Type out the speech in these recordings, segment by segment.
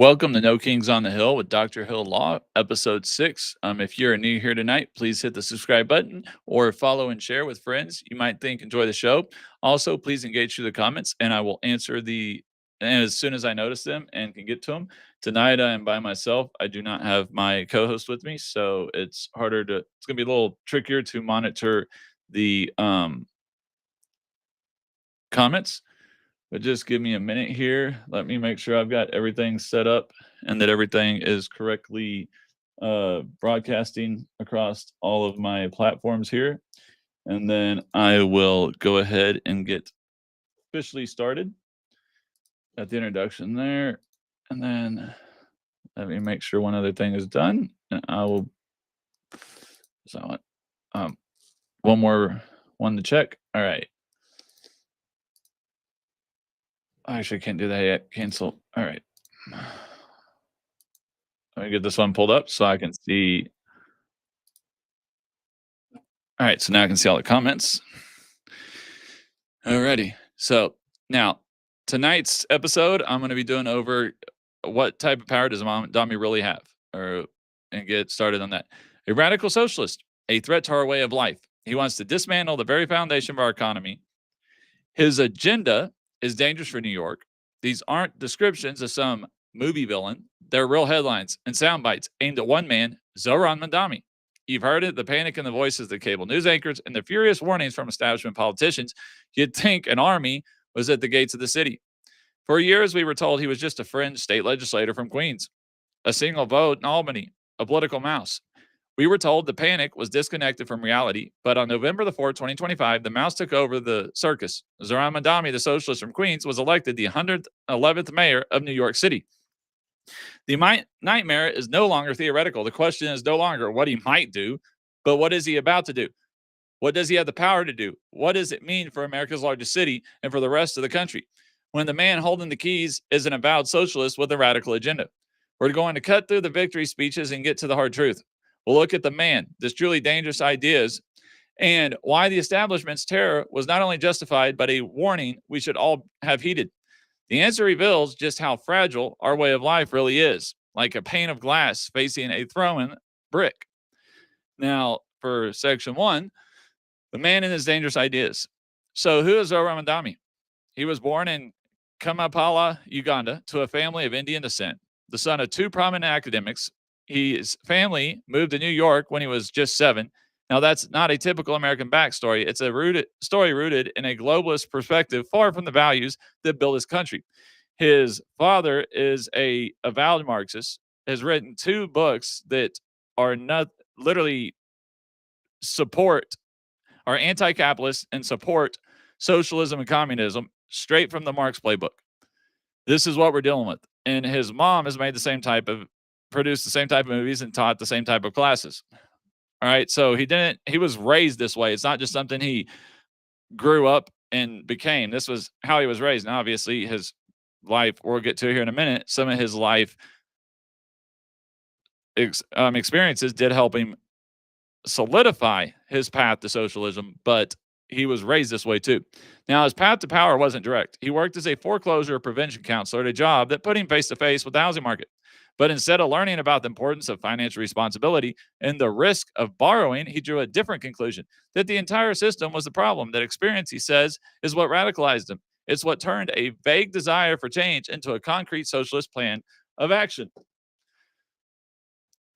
Welcome to No Kings on the Hill with Dr. Hill Law, episode 6. If you're new here tonight, please hit the subscribe button or follow and share with friends you might think enjoy the show. Also, please engage through the comments and I will answer the as soon as I notice them and can get to them. Tonight I am by myself. I do not have my co-host with me, so it's gonna be a little trickier to monitor the comments. But just give me a minute here. Let me make sure I've got everything set up and that everything is correctly broadcasting across all of my platforms here. And then I will go ahead and get officially started at the introduction there. And then let me make sure one other thing is done. And I will, so one more one to check. All right. I actually can't do that yet. Cancel. All right. Let me get this one pulled up so I can see. All right, so now I can see all the comments. Alrighty. So now tonight's episode, I'm going to be doing over what type of power does Mamdani really have, and get started on that. A radical socialist, a threat to our way of life. He wants to dismantle the very foundation of our economy. His agenda is dangerous for New York. These aren't descriptions of some movie villain. They're real headlines and sound bites aimed at one man, Zohran Mamdani. You've heard it, the panic in the voices of the cable news anchors and the furious warnings from establishment politicians. You'd think an army was at the gates of the city. For years, we were told he was just a fringe state legislator from Queens, a single vote in Albany, a political mouse. We were told the panic was disconnected from reality, but on November the 4th, 2025, the mouse took over the circus. Zohran Mamdani, the socialist from Queens, was elected the 111th mayor of New York City. The nightmare is no longer theoretical. The question is no longer what he might do, but what is he about to do? What does he have the power to do? What does it mean for America's largest city and for the rest of the country when the man holding the keys is an avowed socialist with a radical agenda? We're going to cut through the victory speeches and get to the hard truth. We'll look at the man, this truly dangerous ideas, and why the establishment's terror was not only justified, but a warning we should all have heeded. The answer reveals just how fragile our way of life really is, like a pane of glass facing a thrown brick. Now, for section 1, the man and his dangerous ideas. So, who is Zohran Mamdani? He was born in Kampala, Uganda, to a family of Indian descent. The son of two prominent academics, his family moved to New York when he was just 7. Now, that's not a typical American backstory. It's a story rooted in a globalist perspective, far from the values that built his country. His father is a avowed Marxist, has written 2 books that are not literally support, are anti-capitalist and support socialism and communism straight from the Marx playbook. This is what we're dealing with. And his mom has made produced the same type of movies and taught the same type of classes. All right. So he was raised this way. It's not just something he grew up and became. This was how he was raised. And obviously his life, we'll get to here in a minute, some of his life experiences did help him solidify his path to socialism, but he was raised this way too. Now, his path to power wasn't direct. He worked as a foreclosure prevention counselor at a job that put him face to face with the housing market. But instead of learning about the importance of financial responsibility and the risk of borrowing, he drew a different conclusion that the entire system was the problem. That experience, he says, is what radicalized him. It's what turned a vague desire for change into a concrete socialist plan of action.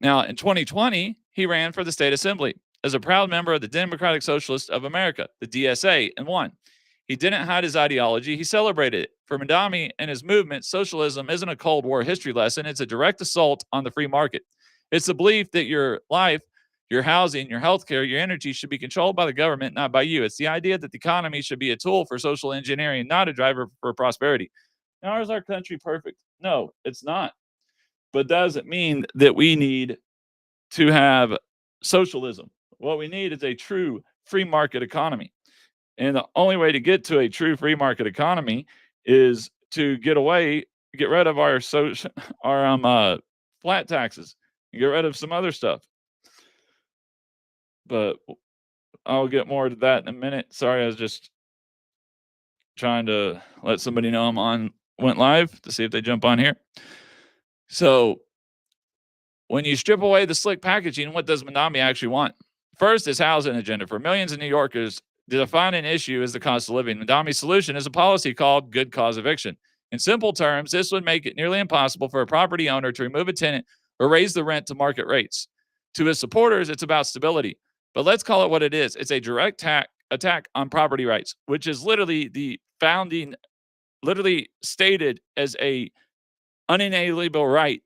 Now, in 2020, he ran for the state assembly as a proud member of the Democratic Socialists of America, the DSA, and won. He didn't hide his ideology, he celebrated it. For Mamdani and his movement, socialism isn't a Cold War history lesson, it's a direct assault on the free market. It's the belief that your life, your housing, your healthcare, your energy should be controlled by the government, not by you. It's the idea that the economy should be a tool for social engineering, not a driver for prosperity. Now, is our country perfect? No, it's not. But does it mean that we need to have socialism? What we need is a true free market economy. And the only way to get to a true free market economy is to get rid of our flat taxes, and get rid of some other stuff. But I'll get more to that in a minute. Sorry, I was just trying to let somebody know I'm on, went live to see if they jump on here. So when you strip away the slick packaging, what does Mamdani actually want? First, his housing agenda. For millions of New Yorkers, the defining issue is the cost of living. Mamdani's solution is a policy called good cause eviction. In simple terms, this would make it nearly impossible for a property owner to remove a tenant or raise the rent to market rates. To his supporters, it's about stability. But let's call it what it is. It's a direct attack on property rights, which is literally the founding, literally stated as a unalienable right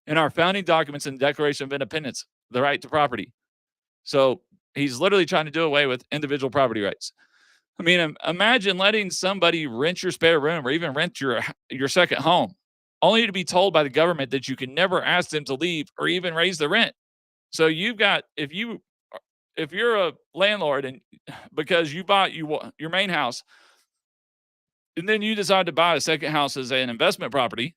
in our founding documents and Declaration of Independence, the right to property. So he's literally trying to do away with individual property rights. I mean, imagine letting somebody rent your spare room or even rent your second home, only to be told by the government that you can never ask them to leave or even raise the rent. So you've got if you're a landlord and because you bought your main house and then you decide to buy a second house as an investment property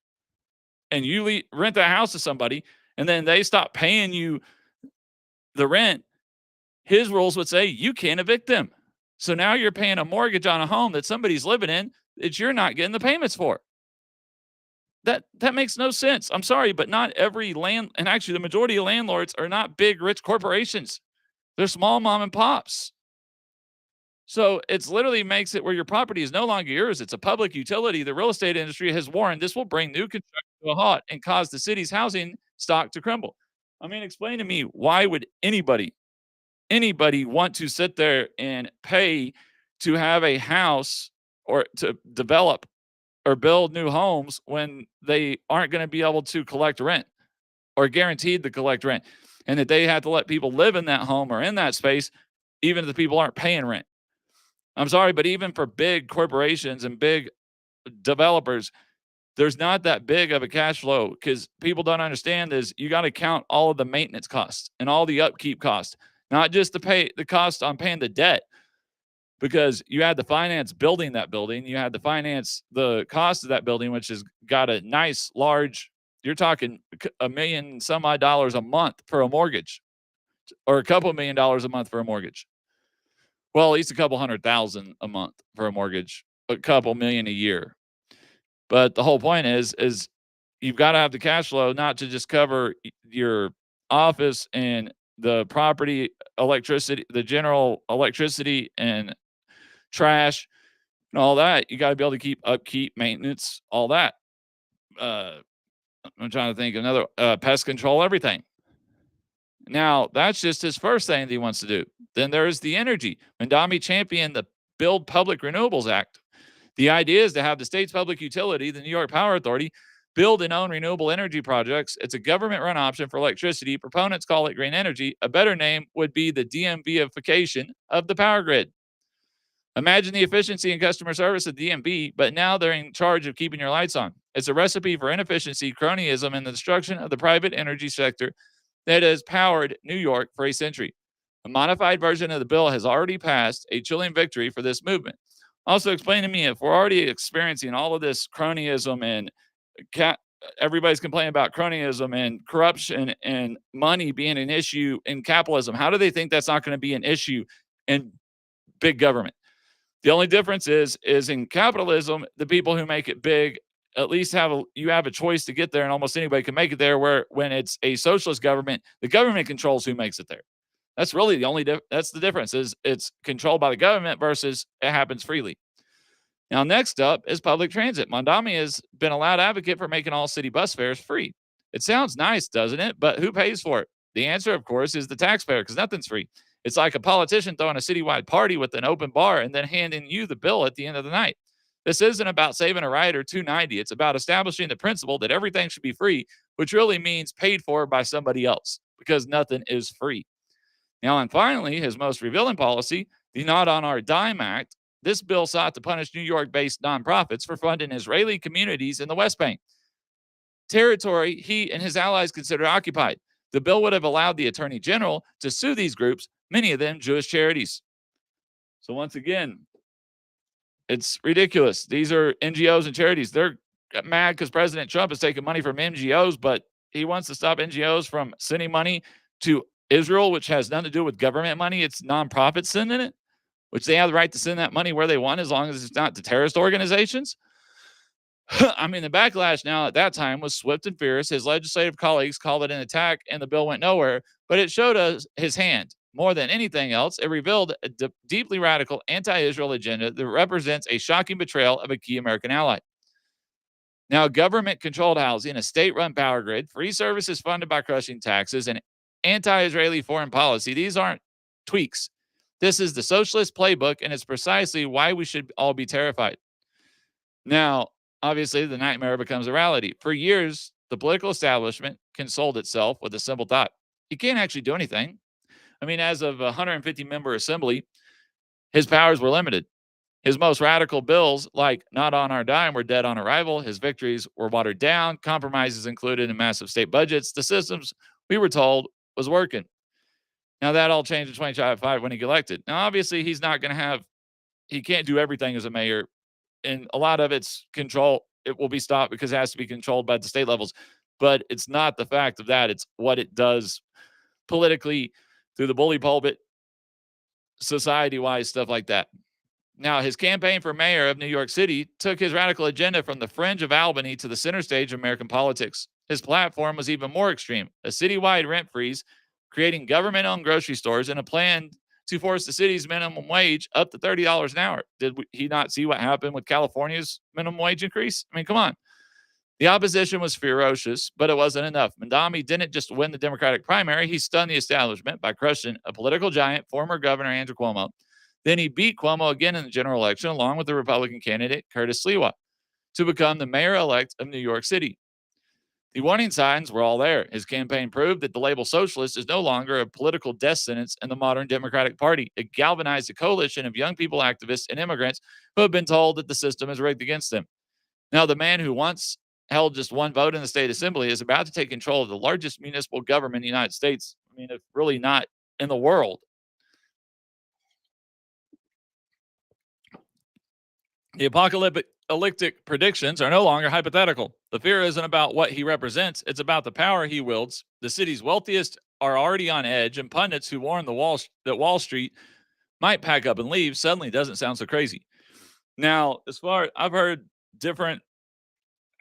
and you rent that house to somebody and then they stop paying you the rent, his rules would say you can't evict them. So now you're paying a mortgage on a home that somebody's living in that you're not getting the payments for. That makes no sense. I'm sorry, but not every and actually the majority of landlords are not big rich corporations. They're small mom and pops. So it's literally makes it where your property is no longer yours. It's a public utility. The real estate industry has warned this will bring new construction to a halt and cause the city's housing stock to crumble. I mean, explain to me why would anybody want to sit there and pay to have a house or to develop or build new homes when they aren't going to be able to collect rent or guaranteed to collect rent and that they have to let people live in that home or in that space even if the people aren't paying rent. I'm sorry, but even for big corporations and big developers, there's not that big of a cash flow because people don't understand is you got to count all of the maintenance costs and all the upkeep costs, not just to pay the cost on paying the debt because you had to finance building that building. You had to finance the cost of that building, which has got a nice large, you're talking a million some odd dollars a month for a mortgage or a couple $1,000,000 a month for a mortgage. Well, at least a couple 100,000 a month for a mortgage, a couple million a year. But the whole point is you've got to have the cash flow not to just cover your office and the property, electricity, the general electricity and trash and all that. You got to be able to keep upkeep, maintenance, all that. Uh, I'm trying to think of another pest control, everything. Now, that's just his first thing that he wants to do. Then there's the energy. Mamdani championed the Build Public Renewables Act. The idea is to have the state's public utility, the New York Power Authority, build and own renewable energy projects. It's a government run option for electricity. Proponents call it green energy. A better name would be the DMVification of the power grid. Imagine the efficiency and customer service of DMV, but now they're in charge of keeping your lights on. It's a recipe for inefficiency, cronyism, and the destruction of the private energy sector that has powered New York for a century. A modified version of the bill has already passed, a chilling victory for this movement. Also, explain to me if we're already experiencing all of this cronyism and everybody's complaining about cronyism and corruption and money being an issue in capitalism. How do they think that's not going to be an issue in big government? The only difference is in capitalism, the people who make it big at least you have a choice to get there, and almost anybody can make it there. Where when it's a socialist government, the government controls who makes it there. That's really the only that's the difference is it's controlled by the government versus it happens freely. Now, next up is public transit. Mamdani has been a loud advocate for making all city bus fares free. It sounds nice, doesn't it? But who pays for it? The answer, of course, is the taxpayer because nothing's free. It's like a politician throwing a citywide party with an open bar and then handing you the bill at the end of the night. This isn't about saving a ride or 290. It's about establishing the principle that everything should be free, which really means paid for by somebody else because nothing is free. Now, and finally, his most revealing policy, the Not on Our Dime Act. This bill sought to punish New York based nonprofits for funding Israeli communities in the West Bank, territory he and his allies consider occupied. The bill would have allowed the attorney general to sue these groups, many of them Jewish charities. So, once again, it's ridiculous. These are NGOs and charities. They're mad because President Trump is taking money from NGOs, but he wants to stop NGOs from sending money to Israel, which has nothing to do with government money. It's nonprofits sending it, which they have the right to send that money where they want as long as it's not to terrorist organizations. I mean, the backlash now at that time was swift and fierce. His legislative colleagues called it an attack, and the bill went nowhere. But it showed us his hand. More than anything else, it revealed a deeply radical anti Israel agenda that represents a shocking betrayal of a key American ally. Now, government controlled housing, a state run power grid, free services funded by crushing taxes, and anti Israeli foreign policy, these aren't tweaks. This is the socialist playbook, and it's precisely why we should all be terrified. Now, obviously, the nightmare becomes a reality. For years, the political establishment consoled itself with a simple thought: he can't actually do anything. I mean, as of a 150 member assembly, his powers were limited. His most radical bills, like Not on Our Dime, were dead on arrival. His victories were watered down, compromises included in massive state budgets. The systems, we were told, was working. Now, that all changed in 2025 when he got elected. Now, obviously, he can't do everything as a mayor, and a lot of its control, it will be stopped because it has to be controlled by the state levels. But it's not the fact of that, it's what it does politically through the bully pulpit, society wise, stuff like that. Now, his campaign for mayor of New York City took his radical agenda from the fringe of Albany to the center stage of American politics. His platform was even more extreme: a citywide rent freeze, creating government owned grocery stores, and a plan to force the city's minimum wage up to $30 an hour. Did he not see what happened with California's minimum wage increase? I mean, come on. The opposition was ferocious, but it wasn't enough. Mamdani didn't just win the Democratic primary, he stunned the establishment by crushing a political giant, former Governor Andrew Cuomo. Then he beat Cuomo again in the general election, along with the Republican candidate Curtis Sliwa, to become the mayor elect of New York City. The warning signs were all there. His campaign proved that the label socialist is no longer a political death sentence in the modern Democratic Party. It galvanized a coalition of young people, activists, and immigrants who have been told that the system is rigged against them. Now, the man who once held just one vote in the state assembly is about to take control of the largest municipal government in the United States. I mean, if really not in the world. The apocalyptic predictions are no longer hypothetical. The fear isn't about what he represents, it's about the power he wields. The city's wealthiest are already on edge, and pundits who warn that Wall Street might pack up and leave suddenly doesn't sound so crazy. Now, as far I've heard different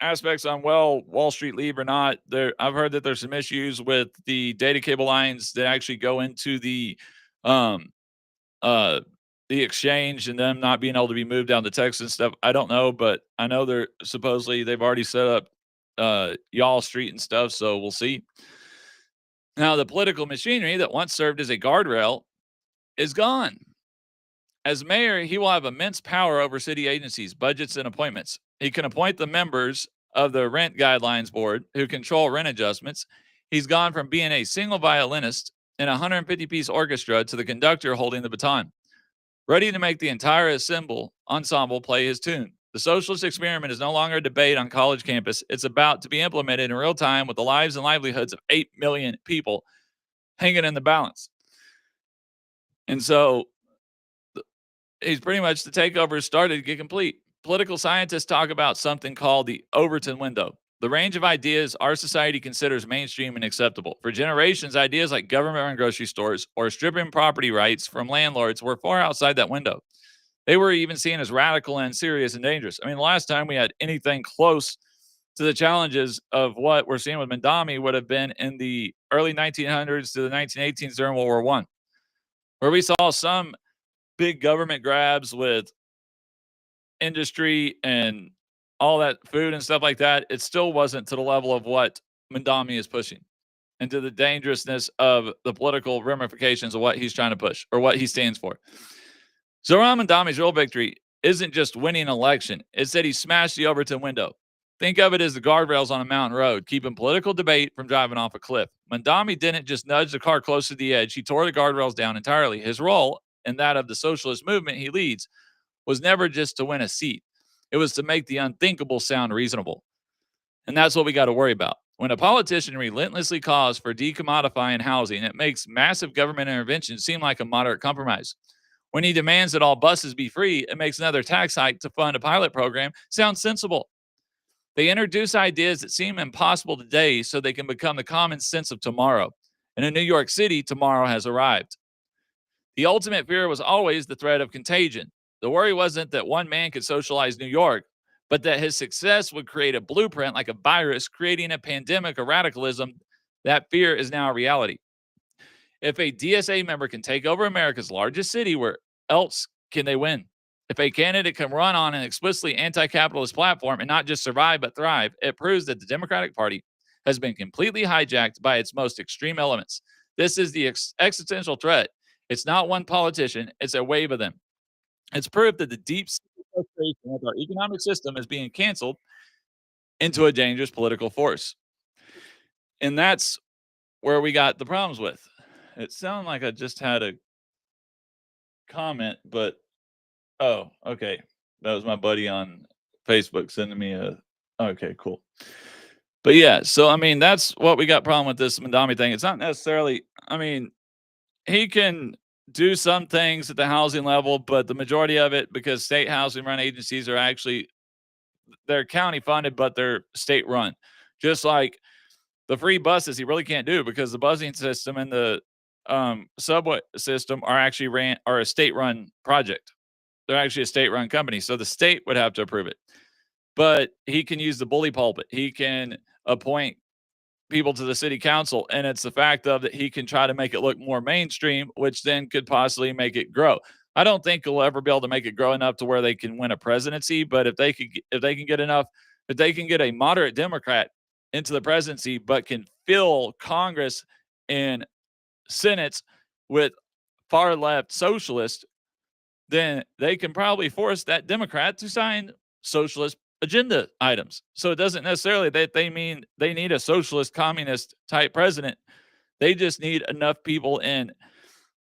aspects on, well, Wall Street leave or not. I've heard that there's some issues with the data cable lines that actually go into um uh the exchange, and them not being able to be moved down to Texas and stuff. I don't know, but I know they've already set up Y'all Street and stuff, so we'll see. Now, the political machinery that once served as a guardrail is gone. As mayor, he will have immense power over city agencies, budgets, and appointments. He can appoint the members of the Rent Guidelines Board who control rent adjustments. He's gone from being a single violinist in a 150-piece orchestra to the conductor holding the baton, ready to make the entire ensemble play his tune. The socialist experiment is no longer a debate on college campus. It's about to be implemented in real time with the lives and livelihoods of 8 million people hanging in the balance. And so he's pretty much, the takeover started to get complete. Political scientists talk about something called the Overton window, the range of ideas our society considers mainstream and acceptable. For generations, ideas like government run grocery stores or stripping property rights from landlords were far outside that window. They were even seen as radical and serious and dangerous. I mean, the last time we had anything close to the challenges of what we're seeing with Mamdani would have been in the early 1900s to the 1918s during World War I, where we saw some big government grabs with industry and all that food and stuff like that. It still wasn't to the level of what Mamdani is pushing, and to the dangerousness of the political ramifications of what he's trying to push or what he stands for. Zohran Mamdani's real victory isn't just winning an election, it's that he smashed the Overton window. Think of it as the guardrails on a mountain road, keeping political debate from driving off a cliff. Mamdani didn't just nudge the car close to the edge, he tore the guardrails down entirely. His role, and that of the socialist movement he leads, was never just to win a seat. It was to make the unthinkable sound reasonable. And that's what we got to worry about. When a politician relentlessly calls for decommodifying housing, it makes massive government intervention seem like a moderate compromise. When he demands that all buses be free, it makes another tax hike to fund a pilot program sound sensible. They introduce ideas that seem impossible today so they can become the common sense of tomorrow. And in New York City, tomorrow has arrived. The ultimate fear was always the threat of contagion. The worry wasn't that one man could socialize New York, but that his success would create a blueprint like a virus, creating a pandemic of radicalism. That fear is now a reality. If a DSA member can take over America's largest city, where else can they win? If a candidate can run on an explicitly anti capitalist platform and not just survive but thrive, it proves that the Democratic Party has been completely hijacked by its most extreme elements. This is the existential threat. It's not one politician, it's a wave of them. It's proof that the deep frustration with our economic system is being canceled into a dangerous political force. And that's where we got the problems with. It sounded like I just had a comment, but oh, okay. That was my buddy on Facebook sending me a okay, cool. But yeah, so I mean, that's what we got problem with this Mamdani thing. It's not necessarily, I mean, he can do some things at the housing level, but the majority of it, because state housing run agencies are actually they're county funded, but they're state run. Just like the free buses, he really can't do because the busing system and the subway system are actually are a state run project. They're actually a state run company, so the state would have to approve it. But he can use the bully pulpit. He can appoint people to the city council, and it's the fact of that he can try to make it look more mainstream, which then could possibly make it grow. I don't think he'll ever be able to make it grow enough to where they can win a presidency, but if they can get enough, if they can get a moderate Democrat into the presidency, but can fill Congress and Senates with far left socialists, then they can probably force that Democrat to sign socialist agenda items. So it doesn't necessarily that they mean they need a socialist communist type president. They just need enough people in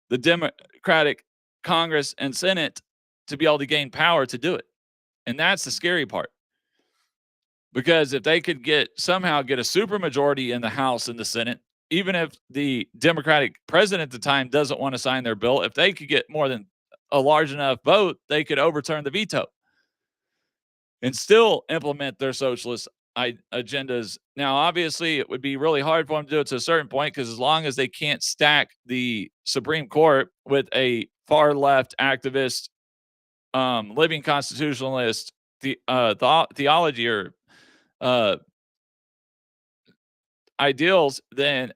the Democratic Congress and Senate to be able to gain power to do it. And that's the scary part. Because if they could somehow get a supermajority in the House and the Senate, even if the Democratic president at the time doesn't want to sign their bill, if they could get more than a large enough vote, they could overturn the veto and still implement their socialist agendas. Now, obviously, it would be really hard for them to do it to a certain point because as long as they can't stack the Supreme Court with a far left activist, living constitutionalist theology or ideals, then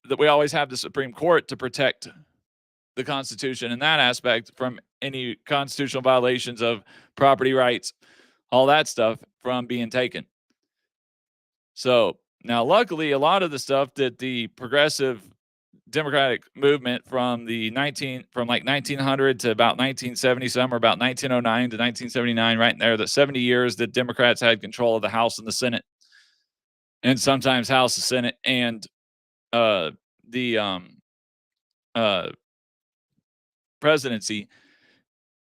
that we always have the Supreme Court to protect the Constitution in that aspect from any constitutional violations of property rights, all that stuff from being taken. So now, luckily, a lot of the stuff that the progressive Democratic movement from like 1900 to about 1970, some or about 1909 to 1979, right in there, the 70 years that Democrats had control of the House and the Senate, and sometimes House, the Senate, and the presidency,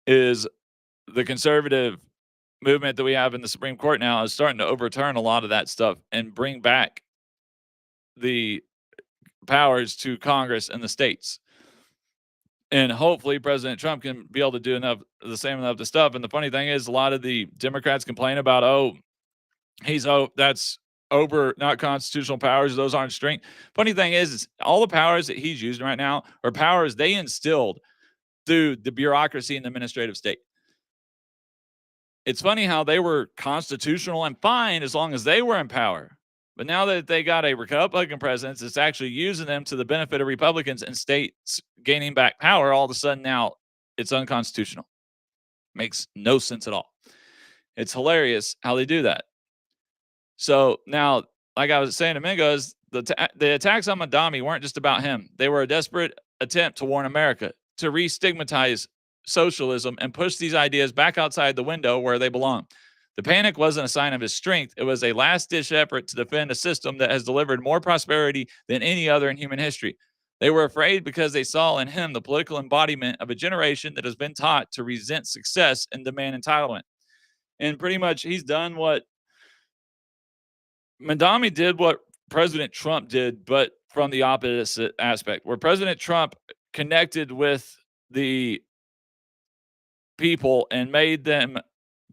is the conservative movement that we have in the Supreme Court now is starting to overturn a lot of that stuff and bring back the powers to Congress and the states. And hopefully President Trump can be able to do the same enough the stuff. And the funny thing is, a lot of the Democrats complain about, that's over not constitutional powers. Those aren't strength. Funny thing is all the powers that he's using right now are powers they instilled through the bureaucracy and the administrative state. It's funny how they were constitutional and fine as long as they were in power. But now that they got a Republican president, it's actually using them to the benefit of Republicans and states gaining back power. All of a sudden now it's unconstitutional. Makes no sense at all. It's hilarious how they do that. So now, like I was saying a minute ago, is the attacks on Mamdani weren't just about him. They were a desperate attempt to warn America, to re-stigmatize socialism and push these ideas back outside the window where they belong. The panic wasn't a sign of his strength. It was a last-ditch effort to defend a system that has delivered more prosperity than any other in human history. They were afraid because they saw in him the political embodiment of a generation that has been taught to resent success and demand entitlement. And pretty much he's done what Mamdani did, what President Trump did, but from the opposite aspect, where President Trump connected with the people and made them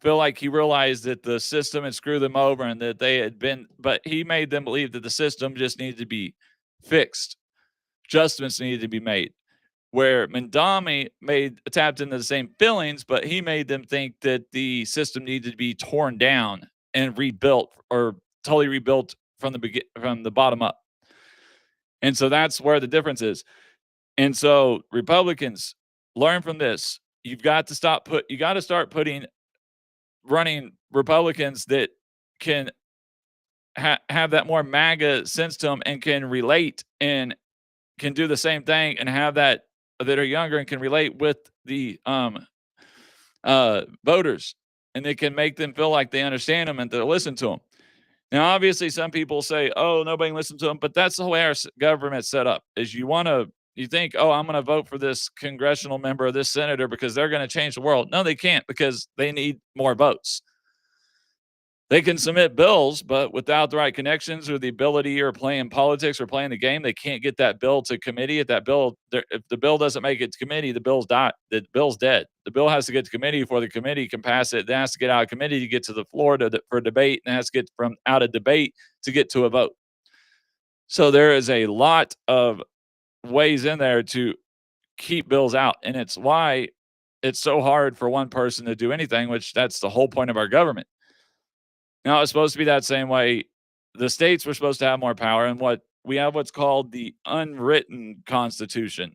feel like he realized that the system had screwed them over and that they had been, but he made them believe that the system just needed to be fixed. Adjustments needed to be made. where Mamdani tapped into the same feelings, but he made them think that the system needed to be torn down and rebuilt, or totally rebuilt from from the bottom up. And so that's where the difference is. And so Republicans, learn from this. You got to start running Republicans that can have that more MAGA sense to them and can relate and can do the same thing and have that are younger and can relate with the voters, and they can make them feel like they understand them and to listen to them. Now, obviously, some people say, "Oh, nobody listens to them," but that's the way our government's set up. Is you think, "Oh, I'm going to vote for this congressional member or this senator because they're going to change the world." No, they can't, because they need more votes. They can submit bills, but without the right connections or the ability or playing politics or playing the game, they can't get that bill to committee. If the bill doesn't make it to committee, the bill's died. The bill's dead. The bill has to get to committee before the committee can pass it. It has to get out of committee to get to the floor for debate, and it has to get from out of debate to get to a vote. So there is a lot of ways in there to keep bills out, and it's why it's so hard for one person to do anything, which that's the whole point of our government. Now, it's supposed to be that same way. The states were supposed to have more power, and what's called the unwritten constitution.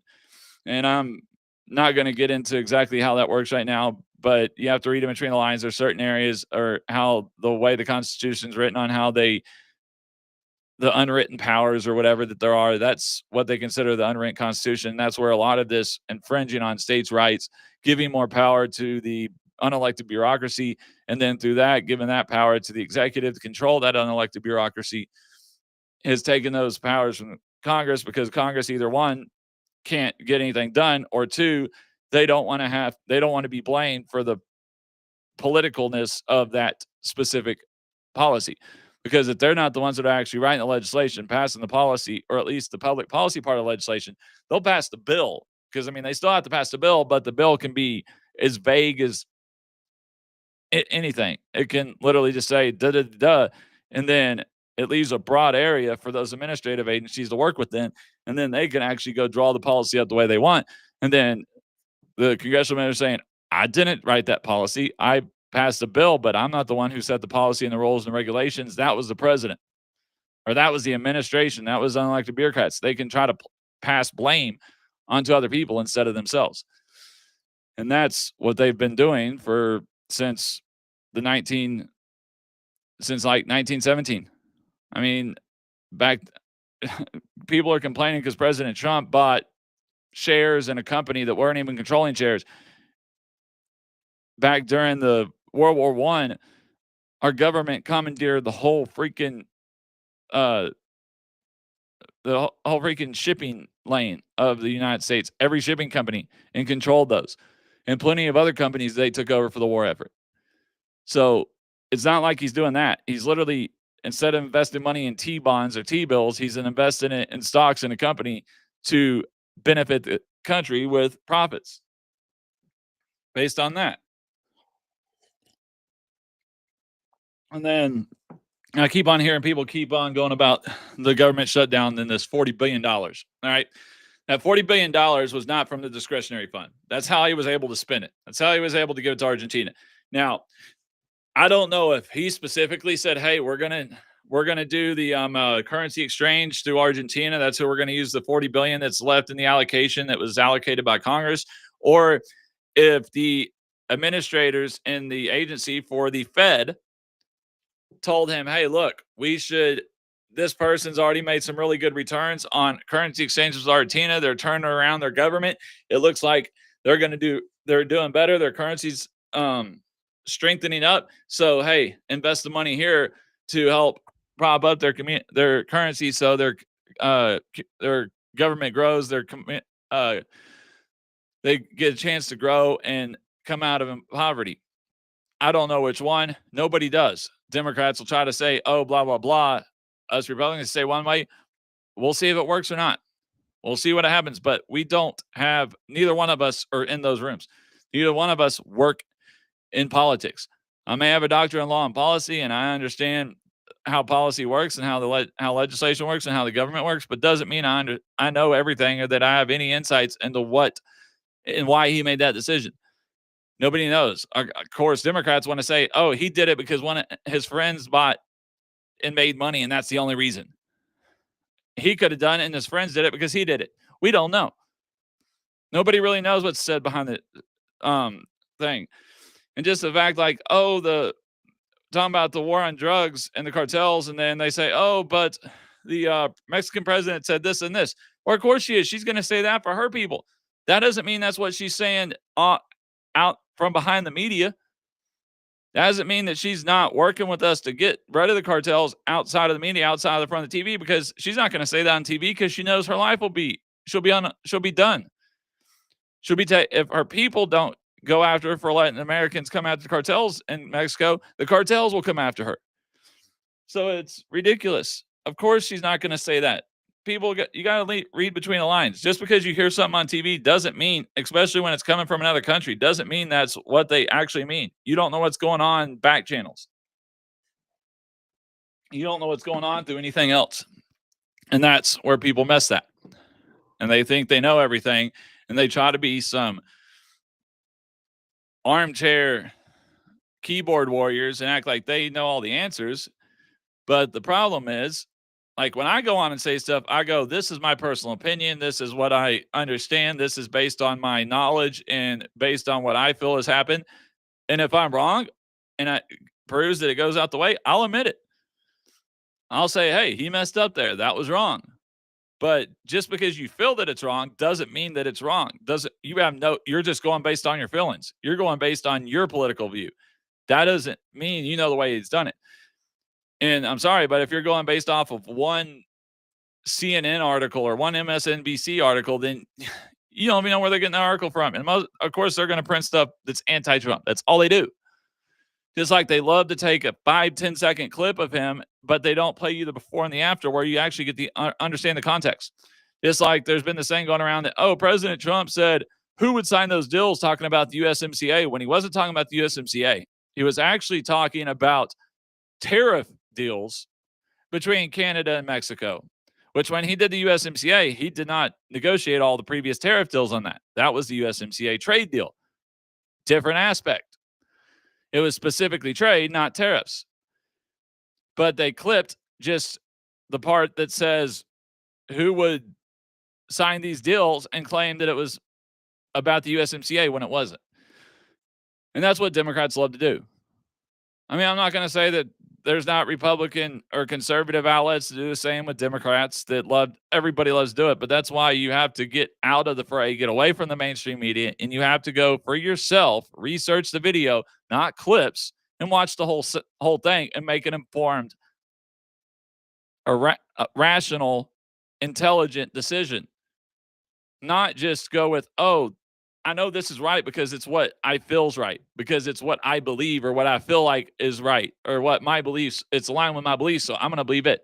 And I'm not going to get into exactly how that works right now, but you have to read in between the lines. There's certain areas, or how the way the constitution is written, on how the unwritten powers or whatever that there are. That's what they consider the unwritten constitution. That's where a lot of this infringing on states' rights, giving more power to the unelected bureaucracy, and then through that, giving that power to the executive to control that unelected bureaucracy, has taken those powers from Congress, because Congress, either one, can't get anything done, or two, they don't want to be blamed for the politicalness of that specific policy. Because if they're not the ones that are actually writing the legislation, passing the policy, or at least the public policy part of the legislation, they'll pass the bill. Because, I mean, they still have to pass the bill, but the bill can be as vague as anything. It can literally just say da da da, and then it leaves a broad area for those administrative agencies to work within, and then they can actually go draw the policy up the way they want. And then the congressional manager saying, "I didn't write that policy. I passed a bill, but I'm not the one who set the policy and the rules and regulations. That was the president, or that was the administration. That was unelected bureaucrats." They can try to pass blame onto other people instead of themselves. And that's what they've been doing for since the 19 since like 1917. I mean, back people are complaining because President Trump bought shares in a company that weren't even controlling shares. Back during the World War One, our government commandeered uh the whole freaking shipping lane of the United States, every shipping company, and controlled those. And plenty of other companies they took over for the war effort. So it's not like he's doing that. He's literally, instead of investing money in T bonds or T bills, he's investing it in stocks in a company to benefit the country with profits based on that. And then I keep on hearing people keep on going about the government shutdown and this $40 billion. All right. That $40 billion was not from the discretionary fund. That's how he was able to spend it. That's how he was able to give it to Argentina. Now, I don't know if he specifically said, "Hey, we're gonna do the currency exchange through Argentina. That's who we're gonna use the 40 billion that's left in the allocation that was allocated by Congress," or if the administrators in the agency for the Fed told him, "Hey, look, we should. This person's already made some really good returns on currency exchanges with Argentina. They're turning around their government. It looks like they're doing better. Their currency's strengthening up. So hey, invest the money here to help prop up their currency, so their government grows. Uh, they get a chance to grow and come out of poverty." I don't know which one. Nobody does. Democrats will try to say, "Oh, blah blah blah." Us Republicans say one way. We'll see if it works or not. We'll see what happens. But we don't have, neither one of us are in those rooms. Neither one of us work in politics. I may have a doctorate in law and policy, and I understand how policy works and how legislation works and how the government works, but doesn't mean I know everything or that I have any insights into what and why he made that decision. Nobody knows. Of course, Democrats want to say, "Oh, he did it because one of his friends bought and made money, and that's the only reason." He could have done it, and his friends did it because he did it. We don't know. Nobody really knows what's said behind the thing. And just the fact, like, oh, the talking about the war on drugs and the cartels, and then they say, oh, but the Mexican president said this and this. Well, of course she is. She's going to say that for her people. That doesn't mean that's what she's saying out from behind the media. That doesn't mean that she's not working with us to get rid of the cartels outside of the media, outside of the front of the TV, because she's not going to say that on TV because she knows her life will be she'll be done. She'll be if her people don't go after her for letting Americans come after the cartels in Mexico, the cartels will come after her. So it's ridiculous. Of course, she's not going to say that. You got to read between the lines. Just because you hear something on TV doesn't mean, especially when it's coming from another country, doesn't mean that's what they actually mean. You don't know what's going on back channels. You don't know what's going on through anything else. And that's where people mess that. And they think they know everything, and they try to be some armchair keyboard warriors and act like they know all the answers. But the problem is, like, when I go on and say stuff, I go, this is my personal opinion. This is what I understand. This is based on my knowledge and based on what I feel has happened. And if I'm wrong and it proves that it goes out the way, I'll admit it. I'll say, hey, he messed up there. That was wrong. But just because you feel that it's wrong doesn't mean that it's wrong. You're just going based on your feelings. You're going based on your political view. That doesn't mean you know the way he's done it. And I'm sorry, but if you're going based off of one CNN article or one MSNBC article, then you don't even know where they're getting the article from. And of course, they're going to print stuff that's anti-Trump. That's all they do. Just like they love to take a 5-10 second clip of him, but they don't play you the before and the after where you actually get the understand the context. Just like there's been this thing going around that, oh, President Trump said, who would sign those deals talking about the USMCA when he wasn't talking about the USMCA. He was actually talking about tariff deals between Canada and Mexico, which when he did the USMCA, he did not negotiate all the previous tariff deals on that. That was the USMCA trade deal. Different aspect. It was specifically trade, not tariffs. But they clipped just the part that says who would sign these deals and claim that it was about the USMCA when it wasn't. And that's what Democrats love to do. I mean, I'm not going to say that there's not Republican or conservative outlets to do the same with Democrats that everybody loves to do it. But that's why you have to get out of the fray, get away from the mainstream media, and you have to go for yourself, research the video, not clips, and watch the whole thing and make an informed, a rational, intelligent decision. Not just go with, oh, I know this is right because it's what I feels right, because it's what I believe or what I feel like is right, or what my beliefs, it's aligned with my beliefs, so I'm going to believe it.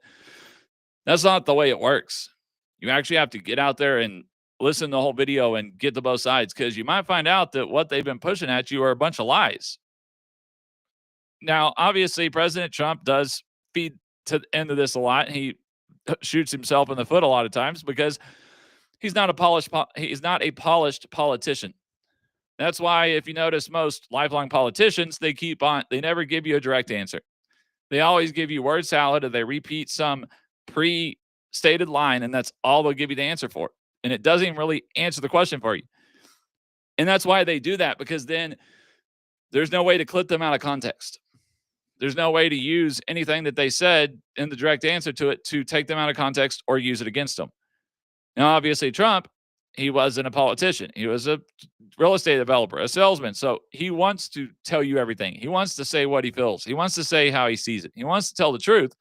That's not the way it works. You actually have to get out there and listen to the whole video and get to both sides, because you might find out that what they've been pushing at you are a bunch of lies. Now, obviously, President Trump does feed into this a lot. He shoots himself in the foot a lot of times because he's not a polished politician. That's why if you notice most lifelong politicians, they never give you a direct answer. They always give you word salad, or they repeat some pre-stated line, and that's all they'll give you the answer for. And it doesn't even really answer the question for you. And that's why they do that, because then there's no way to clip them out of context. There's no way to use anything that they said in the direct answer to it to take them out of context or use it against them. Now, obviously, Trump, he wasn't a politician. He was a real estate developer, a salesman. So he wants to tell you everything. He wants to say what he feels. He wants to say how he sees it. He wants to tell the truth.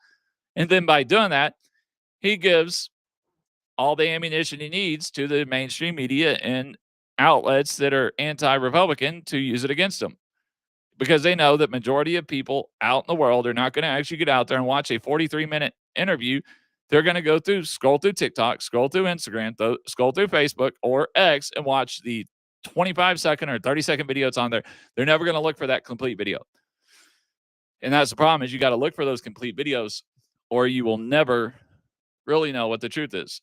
And then by doing that, he gives all the ammunition he needs to the mainstream media and outlets that are anti-Republican to use it against him. Because they know that majority of people out in the world are not going to actually get out there and watch a 43-minute interview. They're going to scroll through TikTok, scroll through Instagram, scroll through Facebook or X and watch the 25-second or 30-second video that's on there. They're never going to look for that complete video. And that's the problem is you got to look for those complete videos or you will never really know what the truth is.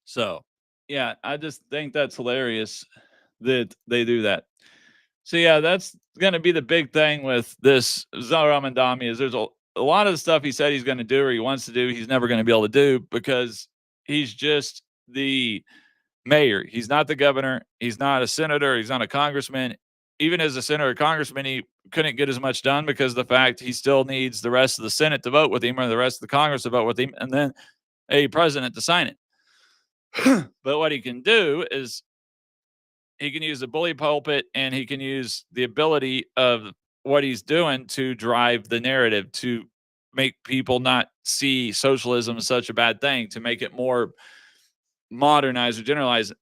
So, yeah, I just think that's hilarious that they do that. So yeah, that's going to be the big thing with this Zohran Mamdani is there's a lot of the stuff he said he's going to do or he wants to do, he's never going to be able to do because he's just the mayor. He's not the governor. He's not a senator. He's not a congressman. Even as a senator or congressman, he couldn't get as much done because of the fact he still needs the rest of the Senate to vote with him or the rest of the Congress to vote with him and then a president to sign it. But what he can do is he can use the bully pulpit and he can use the ability of what he's doing to drive the narrative to make people not see socialism as such a bad thing, to make it more modernized or generalized.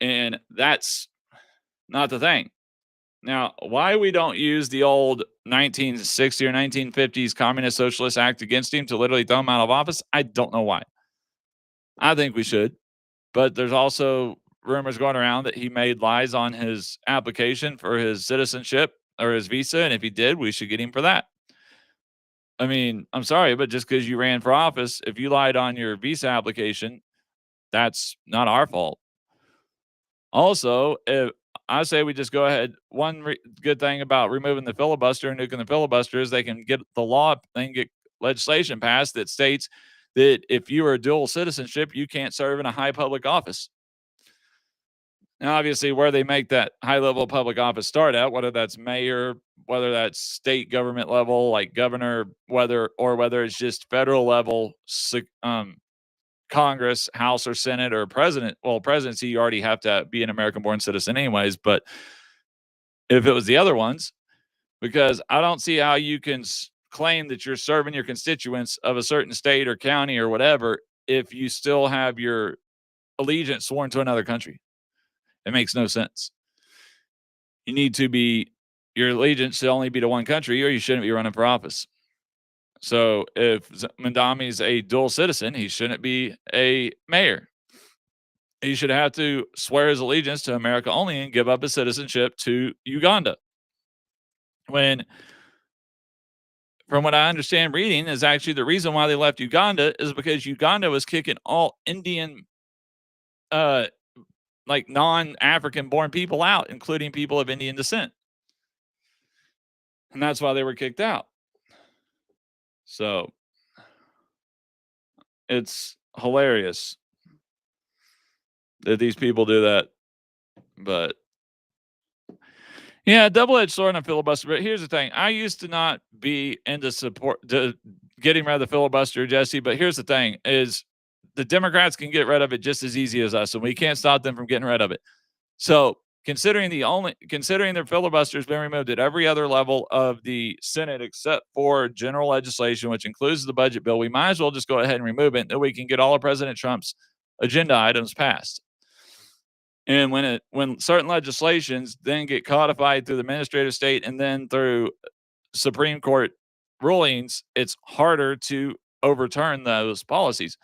And that's not the thing. Now, why we don't use the old 1960 or 1950s Communist Socialist Act against him to literally throw him out of office, I don't know why. I think we should. But there's also rumors going around that he made lies on his application for his citizenship or his visa. And if he did, we should get him for that. I mean, I'm sorry, but just because you ran for office, if you lied on your visa application, that's not our fault. Also, if I say we just go ahead, one good thing about removing the filibuster and nuking the filibuster is they can get the law, they can get legislation passed that states that if you are a dual citizenship, you can't serve in a high public office. Now, obviously, where they make that high level public office start at, whether that's mayor, whether that's state government level, like governor, whether it's just federal level, Congress, House or Senate or president. Well, presidency, you already have to be an American born citizen, anyways. But if it was the other ones, because I don't see how you can claim that you're serving your constituents of a certain state or county or whatever if you still have your allegiance sworn to another country. It makes no sense. You need to be your allegiance should only be to one country, or you shouldn't be running for office. So if Mamdani's a dual citizen, he shouldn't be a mayor. He should have to swear his allegiance to America only and give up his citizenship to Uganda. When, from what I understand reading, is actually the reason why they left Uganda is because Uganda was kicking all Indian, like non-African born people out, including people of Indian descent. And that's why they were kicked out. So it's hilarious that these people do that. But yeah, double-edged sword on filibuster. But here's the thing: I used to not be into support to getting rid of the filibuster, Jesse. But here's the thing: is the Democrats can get rid of it just as easy as us, and we can't stop them from getting rid of it. So considering their filibuster has been removed at every other level of the Senate except for general legislation, which includes the budget bill, we might as well just go ahead and remove it, and then we can get all of President Trump's agenda items passed. And when certain legislations then get codified through the administrative state and then through Supreme Court rulings, it's harder to overturn those policies.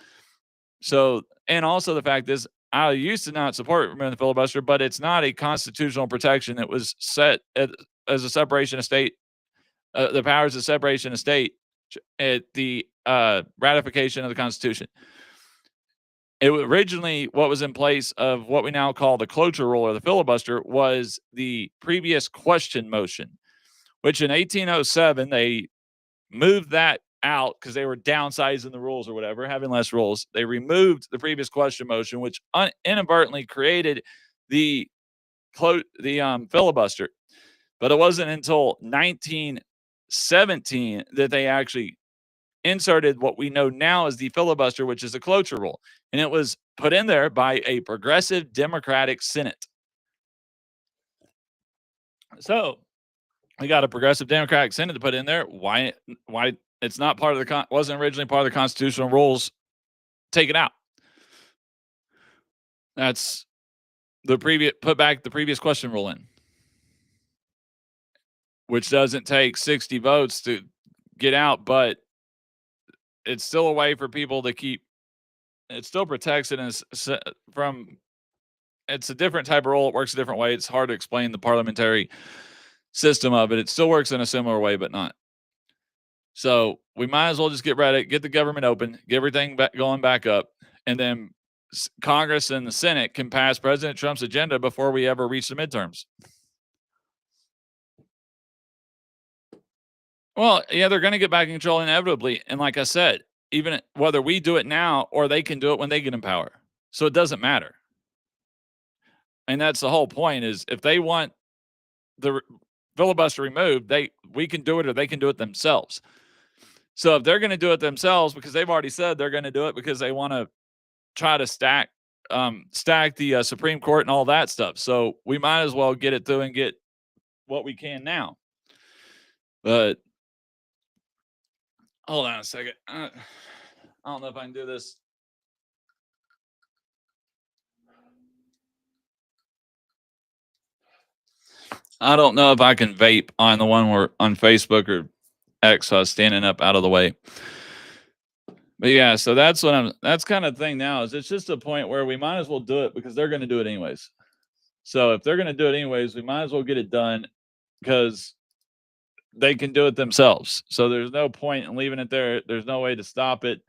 So, and also the fact is, I used to not support removing the filibuster, but it's not a constitutional protection that was set as a separation of state, the powers of separation of state at the ratification of the Constitution. It originally, what was in place of what we now call the cloture rule or the filibuster was the previous question motion, which in 1807 they moved that out because they were downsizing the rules or whatever, having less rules. They removed the previous question motion, which inadvertently created the filibuster. But it wasn't until 1917 that they actually inserted what we know now as the filibuster, which is the cloture rule. And it was put in there by a progressive Democratic Senate. So we got a progressive Democratic Senate to put in there. Why it's not part of the wasn't originally part of the constitutional rules? Take it out. That's the put back the previous question rule in, which doesn't take 60 votes to get out, but it's still a way for people to keep. It still protects it from. It's a different type of rule. It works a different way. It's hard to explain the parliamentary system of it. It still works in a similar way, but not. So we might as well just get ready, get the government open, get everything back, going back up, and then Congress and the Senate can pass President Trump's agenda before we ever reach the midterms. Well, yeah, they're going to get back in control inevitably. And like I said, even whether we do it now or they can do it when they get in power. So it doesn't matter. And that's the whole point is if they want the filibuster removed, we can do it or they can do it themselves. So if they're going to do it themselves because they've already said they're going to do it because they want to try to stack the Supreme Court and all that stuff. So we might as well get it through and get what we can now. But hold on a second. I don't know if I can do this. I don't know if I can vape on the one where on Facebook or X. So I was standing up out of the way. But yeah, so that's kind of thing now is it's just a point where we might as well do it because they're going to do it anyways. So if they're going to do it anyways, we might as well get it done because they can do it themselves. So there's no point in leaving it there. There's no way to stop it.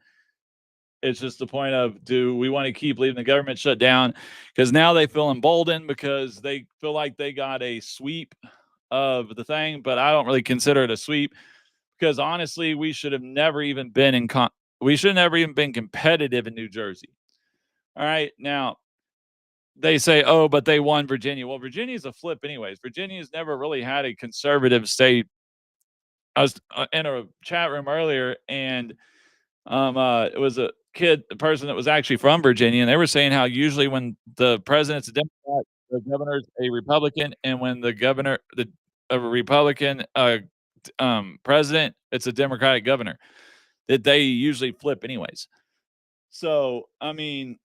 It's just the point of do we want to keep leaving the government shut down? Because now they feel emboldened because they feel like they got a sweep of the thing, but I don't really consider it a sweep because honestly, we should have never even been we should have never even been competitive in New Jersey. All right. Now they say, oh, but they won Virginia. Well, Virginia's a flip anyways. Virginia's never really had a conservative state. I was in a chat room earlier and it was a person that was actually from Virginia, and they were saying how usually when the president's a Democrat, the governor's a Republican, and when a Republican president, it's a Democratic governor. That they usually flip anyways. So I mean,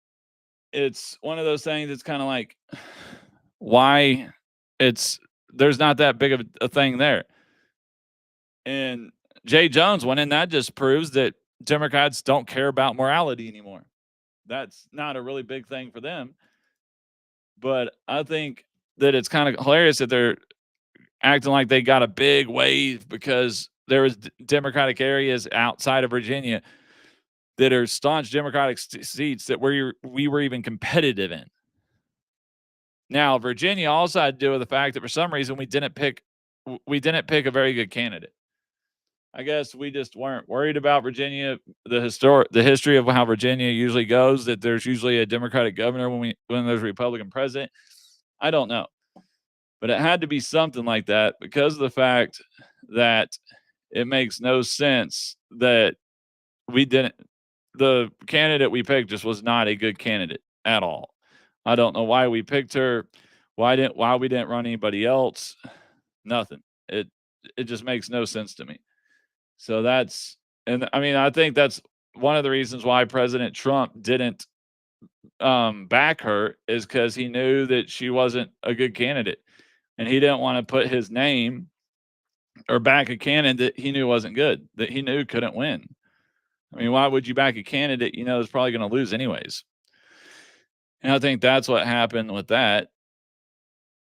it's one of those things. It's kind of like why it's there's not that big of a thing there. And Jay Jones went in. That just proves that Democrats don't care about morality anymore. That's not a really big thing for them. But I think that it's kind of hilarious that they're acting like they got a big wave because there was Democratic areas outside of Virginia that are staunch Democratic seats that we were even competitive in. Now, Virginia also had to do with the fact that for some reason we didn't pick a very good candidate. I guess we just weren't worried about Virginia. The history of how Virginia usually goes, that there's usually a Democratic governor when there's a Republican president. I don't know, but it had to be something like that because of the fact that it makes no sense that we didn't. The candidate we picked just was not a good candidate at all. I don't know why we picked her. Why we didn't run anybody else? Nothing. It just makes no sense to me. So I mean, I think that's one of the reasons why President Trump didn't back her is because he knew that she wasn't a good candidate, and he didn't want to put his name or back a candidate he knew wasn't good, that he knew couldn't win. I mean, why would you back a candidate you know is probably going to lose anyways? And I think that's what happened with that.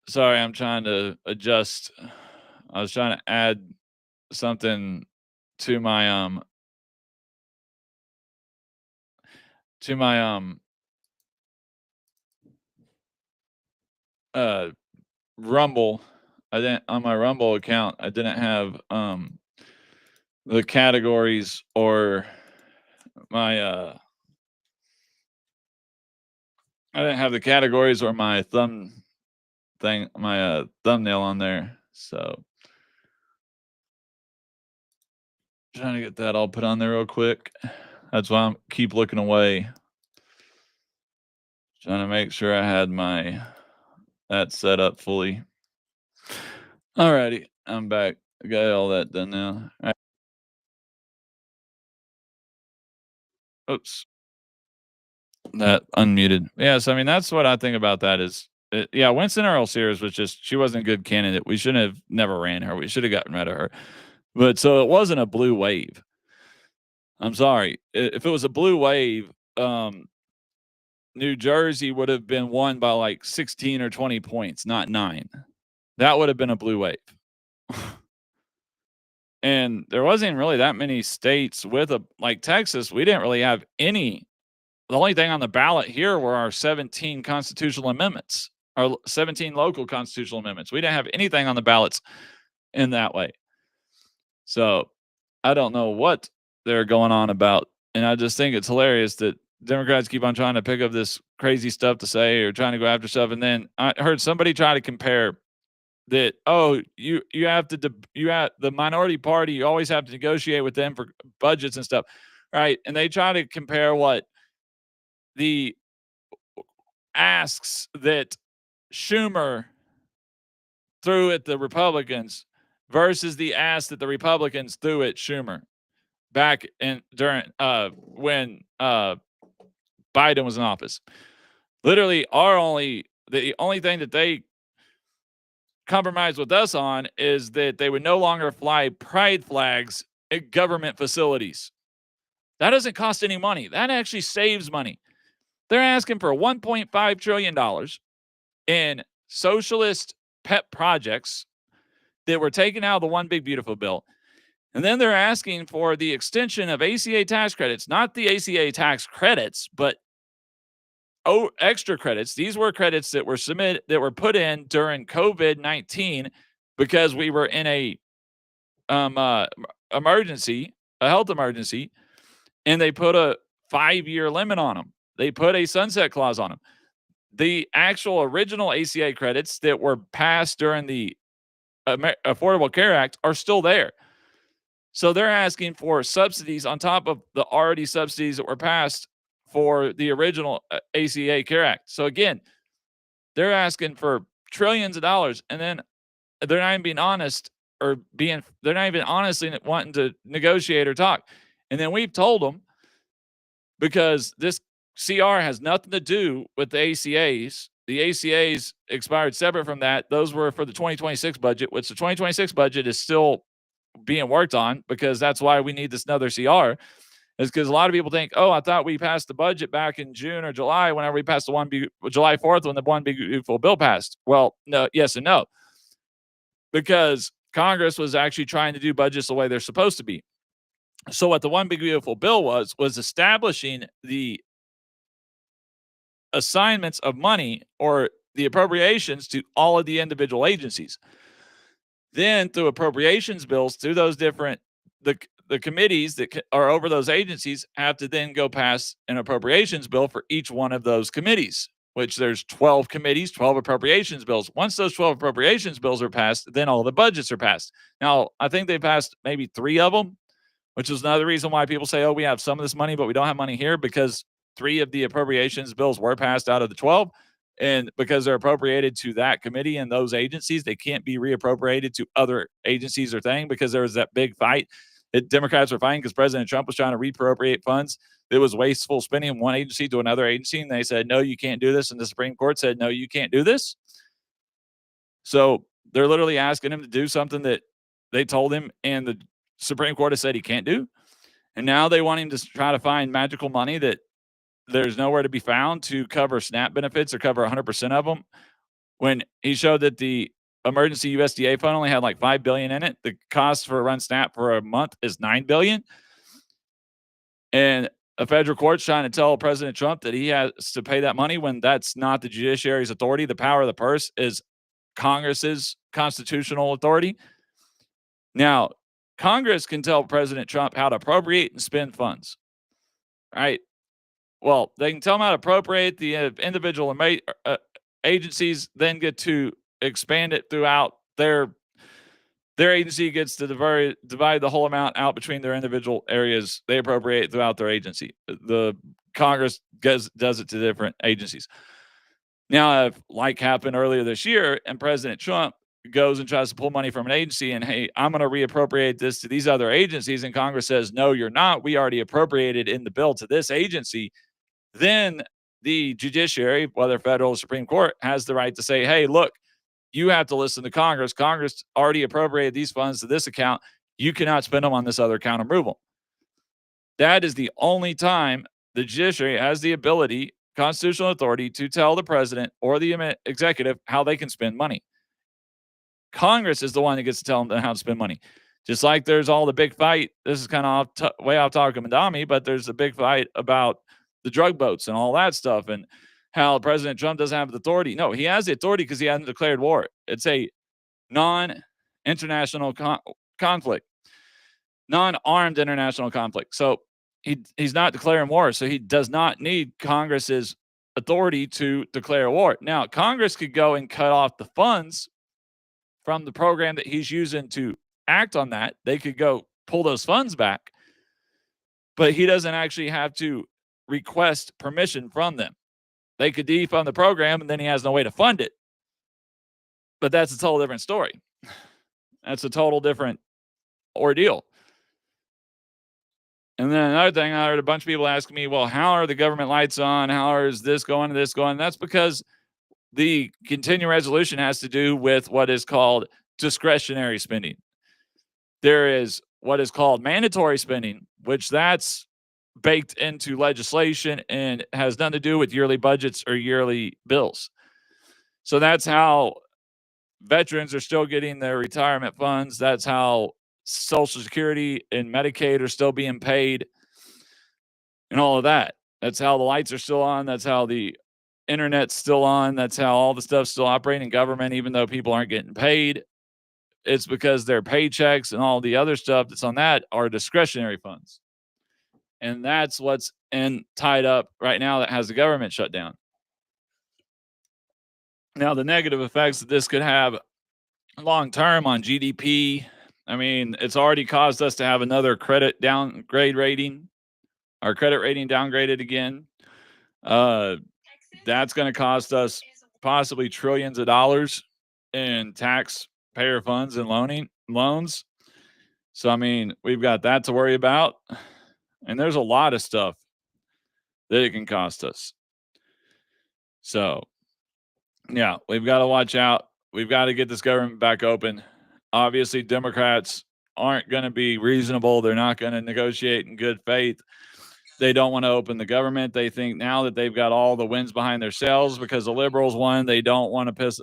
Sorry, I'm trying to adjust. I was trying to add something to my to my uh Rumble. I didn't on my Rumble account. I didn't have the categories or my I didn't have the categories or my thumbnail on there. So trying to get that all put on there real quick. That's why I'm keep looking away. Trying to make sure I had that set up fully. Alrighty, I'm back. I got all that done now. All right. Oops, that unmuted. Yeah, so I mean that's what I think about that is yeah, Winston Earl Sears was just she wasn't a good candidate. We shouldn't have never ran her. We should have gotten rid of her. But so it wasn't a blue wave. I'm sorry. If it was a blue wave, New Jersey would have been won by like 16 or 20 points, not 9. That would have been a blue wave. And there wasn't really that many states with a like Texas, we didn't really have any. The only thing on the ballot here were our 17 constitutional amendments, our 17 local constitutional amendments. We didn't have anything on the ballots in that way. So I don't know what they're going on about. And I just think it's hilarious that Democrats keep on trying to pick up this crazy stuff to say or trying to go after stuff. And then I heard somebody try to compare that, oh, you have to you have the minority party, you always have to negotiate with them for budgets and stuff, right? And they try to compare what the asks that Schumer threw at the Republicans versus the ask that the Republicans threw at Schumer back in during when Biden was in office. Literally, the only thing that they compromised with us on is that they would no longer fly pride flags at government facilities. That doesn't cost any money. That actually saves money. They're asking for $1.5 trillion in socialist pet projects that were taken out of the One Big Beautiful Bill. And then they're asking for the extension of ACA tax credits, not the ACA tax credits, but extra credits. These were credits that were put in during COVID-19 because we were in a emergency, a health emergency, and they put a 5-year limit on them. They put a sunset clause on them. The actual original ACA credits that were passed during the Affordable Care Act are still there. So they're asking for subsidies on top of the already subsidies that were passed for the original ACA Care Act. So again, they're asking for trillions of dollars, and then they're not even being honest they're not even honestly wanting to negotiate or talk. And then we've told them, because this CR has nothing to do with the ACAs. The ACAs expired separate from that. Those were for the 2026 budget, which the 2026 budget is still being worked on, because that's why we need this another CR, is because a lot of people think, oh, I thought we passed the budget back in June or July, whenever we passed July 4th when the One Big Beautiful Bill passed. Well, no, yes and no, because Congress was actually trying to do budgets the way they're supposed to be. So what the One Big Beautiful Bill was establishing the assignments of money or the appropriations to all of the individual agencies. Then through appropriations bills, through those different, the committees that are over those agencies have to then go pass an appropriations bill for each one of those committees, which there's 12 committees, 12 appropriations bills. Once those 12 appropriations bills are passed, then all the budgets are passed. Now, I think they passed maybe 3 of them, which is another reason why people say, oh, we have some of this money, but we don't have money here, because 3 of the appropriations bills were passed out of the 12. And because they're appropriated to that committee and those agencies, they can't be reappropriated to other agencies or thing, because there was that big fight that Democrats were fighting because President Trump was trying to reappropriate funds. It was wasteful spending from one agency to another agency. And they said, no, you can't do this. And the Supreme Court said, no, you can't do this. So they're literally asking him to do something that they told him and the Supreme Court has said he can't do. And now they want him to try to find magical money that there's nowhere to be found to cover SNAP benefits or cover 100% of them, when he showed that the emergency USDA fund only had like $5 billion in it. The cost for a run SNAP for a month is $9 billion. And a federal court's trying to tell President Trump that he has to pay that money, when that's not the judiciary's authority. The power of the purse is Congress's constitutional authority. Now, Congress can tell President Trump how to appropriate and spend funds, right? Well, they can tell them how to appropriate the individual agencies, then get to expand it throughout their agency, gets to divide the whole amount out between their individual areas they appropriate throughout their agency. The Congress does it to different agencies. Now, if like happened earlier this year and President Trump goes and tries to pull money from an agency and, hey, I'm going to reappropriate this to these other agencies, and Congress says, no, you're not. We already appropriated in the bill to this agency. Then the judiciary, whether federal or Supreme Court, has the right to say, hey, look, you have to listen to Congress. Congress already appropriated these funds to this account. You cannot spend them on this other account and move them. That is the only time the judiciary has the ability, constitutional authority, to tell the president or the executive how they can spend money. Congress is the one that gets to tell them how to spend money. Just like there's all the big fight. This is kind of way off topic of Mamdani, but there's a big fight about the drug boats and all that stuff and how President Trump doesn't have the authority. No, he has the authority because he hasn't declared war. It's a non-international conflict, non-armed international conflict. So he's not declaring war. So he does not need Congress's authority to declare war. Now, Congress could go and cut off the funds from the program that he's using to act on that. They could go pull those funds back, but he doesn't actually have to request permission from them. They could defund the program and then he has no way to fund it. But that's a total different story. That's a total different ordeal. And then another thing, I heard a bunch of people asking me, well, how are the government lights on? How is this going? That's because the continuing resolution has to do with what is called discretionary spending. There is what is called mandatory spending, which that's baked into legislation and has nothing to do with yearly budgets or yearly bills. So that's how veterans are still getting their retirement funds. That's how Social Security and Medicaid are still being paid and all of that. That's how the lights are still on. That's how the internet's still on. That's how all the stuff's still operating in government, even though people aren't getting paid. It's because their paychecks and all the other stuff that's on that are discretionary funds. And that's what's tied up right now that has the government shut down. Now, the negative effects that this could have long term on GDP, I mean, it's already caused us to have another credit downgrade rating, our credit rating downgraded again. That's going to cost us possibly trillions of dollars in taxpayer funds and loans. So, I mean, we've got that to worry about. And there's a lot of stuff that it can cost us. So, yeah, we've got to watch out. We've got to get this government back open. Obviously, Democrats aren't going to be reasonable. They're not going to negotiate in good faith. They don't want to open the government. They think now that they've got all the winds behind their sails because the liberals won. They don't want to piss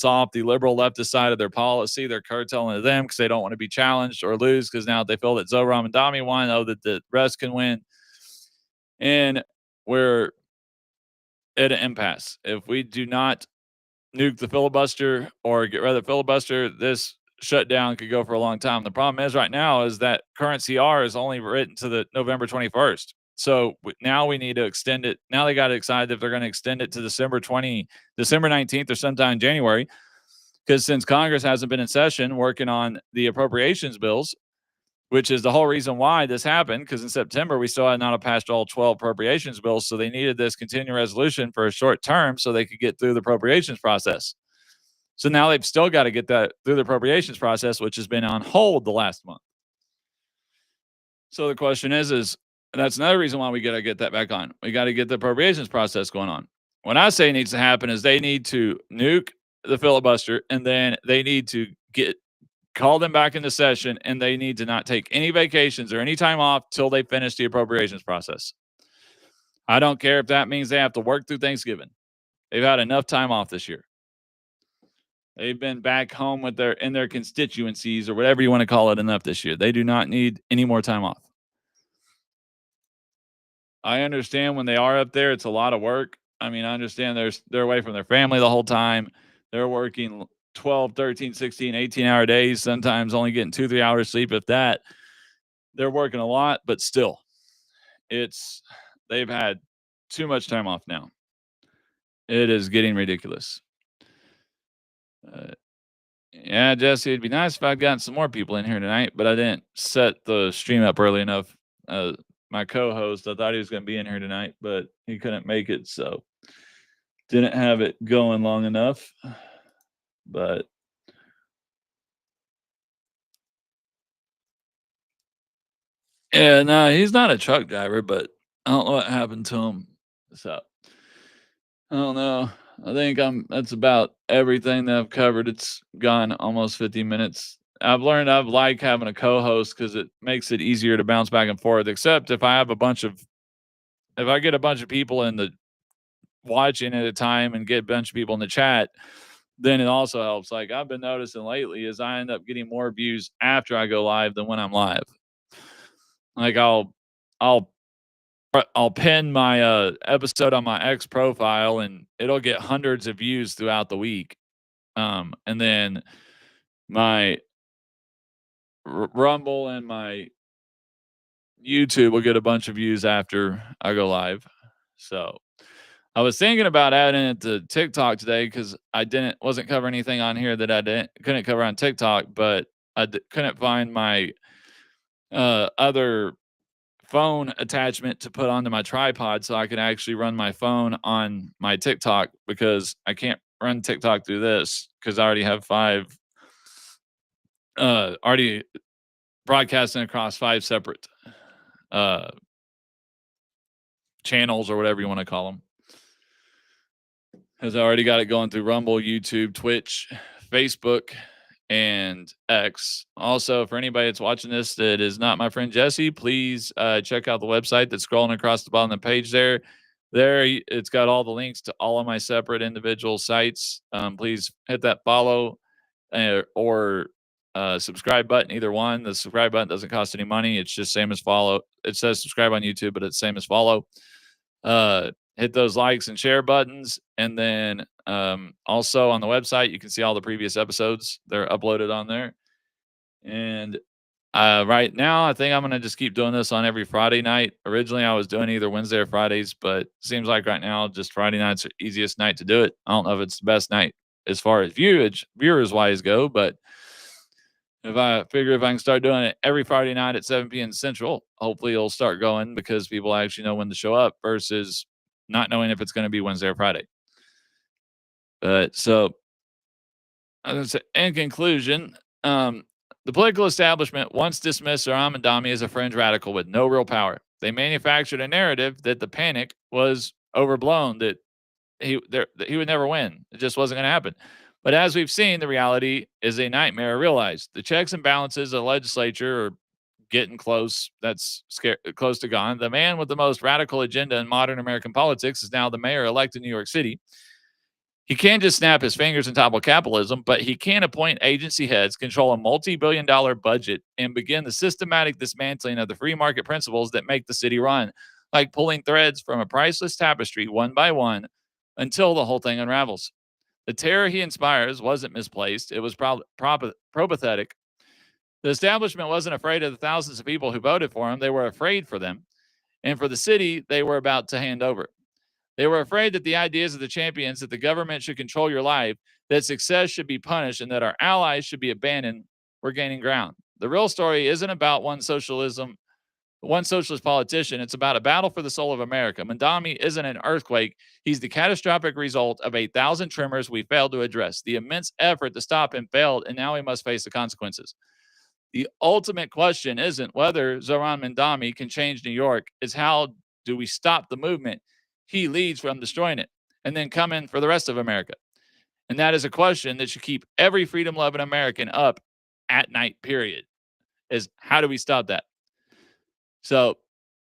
off the liberal leftist side of their policy. They're curtailing to them because they don't want to be challenged or lose because now they feel that Zohran Mamdani won, that the rest can win. And we're at an impasse. If we do not nuke the filibuster or get rid of the filibuster, this shutdown could go for a long time. The problem is right now is that current CR is only written to the November 21st. So now we need to extend it. Now they got to decide if they're going to extend it to December 19th or sometime in January. Because since Congress hasn't been in session working on the appropriations bills, which is the whole reason why this happened, because in September we still had not passed all 12 appropriations bills. So they needed this continuing resolution for a short term so they could get through the appropriations process. So now they've still got to get that through the appropriations process, which has been on hold the last month. So the question is that's another reason why we got to get that back on. We got to get the appropriations process going on. What I say needs to happen is they need to nuke the filibuster, and then they need to call them back into session, and they need to not take any vacations or any time off till they finish the appropriations process. I don't care if that means they have to work through Thanksgiving. They've had enough time off this year. They've been back home with in their constituencies or whatever you want to call it enough this year. They do not need any more time off. I understand when they are up there, it's a lot of work. I mean, I understand they're away from their family the whole time. They're working 12, 13, 16, 18-hour days, sometimes only getting 2-3 hours sleep, if that. They're working a lot, but still, they've had too much time off now. It is getting ridiculous. Yeah, Jesse, it'd be nice if I'd gotten some more people in here tonight, but I didn't set the stream up early enough. My co-host, I thought he was going to be in here tonight, but he couldn't make it, so didn't have it going long enough. But yeah, no, he's not a truck driver, but I don't know what happened to him. So I don't know. I think that's about everything that I've covered. It's gone almost 50 minutes. I've learned I like having a co-host because it makes it easier to bounce back and forth, except if I get a bunch of people in the watching at a time and get a bunch of people in the chat, then it also helps. Like I've been noticing lately is I end up getting more views after I go live than when I'm live. Like I'll I'll pin my episode on my X profile and it'll get hundreds of views throughout the week. And then my Rumble and my YouTube will get a bunch of views after I go live. So I was thinking about adding it to TikTok today because I wasn't covering anything on here that I couldn't cover on TikTok, but couldn't find my other phone attachment to put onto my tripod so I could actually run my phone on my TikTok because I can't run TikTok through this because I already have already broadcasting across 5 separate uh, channels or whatever you want to call them. Because I already got it going through Rumble, YouTube, Twitch, Facebook, and X. Also, for anybody that's watching this that is not my friend Jesse, please check out the website that's scrolling across the bottom of the page there. It's got all the links to all of my separate individual sites. Please hit that follow or subscribe button, either one. The subscribe button doesn't cost any money. It's just same as follow. It says subscribe on YouTube, but it's same as follow. Hit those likes and share buttons. And then also on the website, you can see all the previous episodes. They're uploaded on there. And right now, I think I'm going to just keep doing this on every Friday night. Originally, I was doing either Wednesday or Fridays, but seems like right now, just Friday night's the easiest night to do it. I don't know if it's the best night as far as viewers wise go, but if I can start doing it every Friday night at 7 p.m. Central, hopefully it'll start going because people actually know when to show up versus not knowing if it's going to be Wednesday or Friday. But so, in conclusion, the political establishment once dismissed Zohran Mamdani as a fringe radical with no real power. They manufactured a narrative that the panic was overblown, that he would never win. It just wasn't going to happen. But as we've seen, the reality is a nightmare realized. The checks and balances of the legislature are getting close. That's close to gone. The man with the most radical agenda in modern American politics is now the mayor elect in New York City. He can't just snap his fingers and topple capitalism, but he can appoint agency heads, control a multi-billion-dollar budget, and begin the systematic dismantling of the free market principles that make the city run, like pulling threads from a priceless tapestry one by one until the whole thing unravels. The terror he inspires wasn't misplaced. It was propathetic. The establishment wasn't afraid of the thousands of people who voted for him. They were afraid for them. And for the city they were about to hand over. They were afraid that the ideas of the champions that the government should control your life, that success should be punished, and that our allies should be abandoned were gaining ground. The real story isn't about one socialist politician. It's about a battle for the soul of America. Mamdani isn't an earthquake. He's the catastrophic result of 1,000 tremors we failed to address. The immense effort to stop him failed, and now we must face the consequences. The ultimate question isn't whether Zohran Mamdani can change New York. It's how do we stop the movement he leads from destroying it and then come in for the rest of America? And that is a question that should keep every freedom-loving American up at night, period, is how do we stop that? So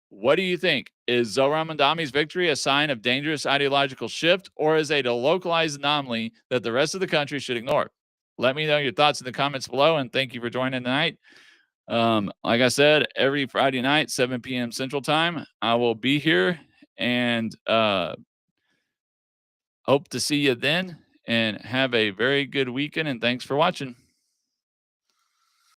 what do you think? Is Zohran Mamdani's victory a sign of dangerous ideological shift, or is it a localized anomaly that the rest of the country should ignore? Let me know your thoughts in the comments below, and thank you for joining tonight. Like I said, every Friday night, 7 p.m. Central Time, I will be here, and hope to see you then, and have a very good weekend, and thanks for watching.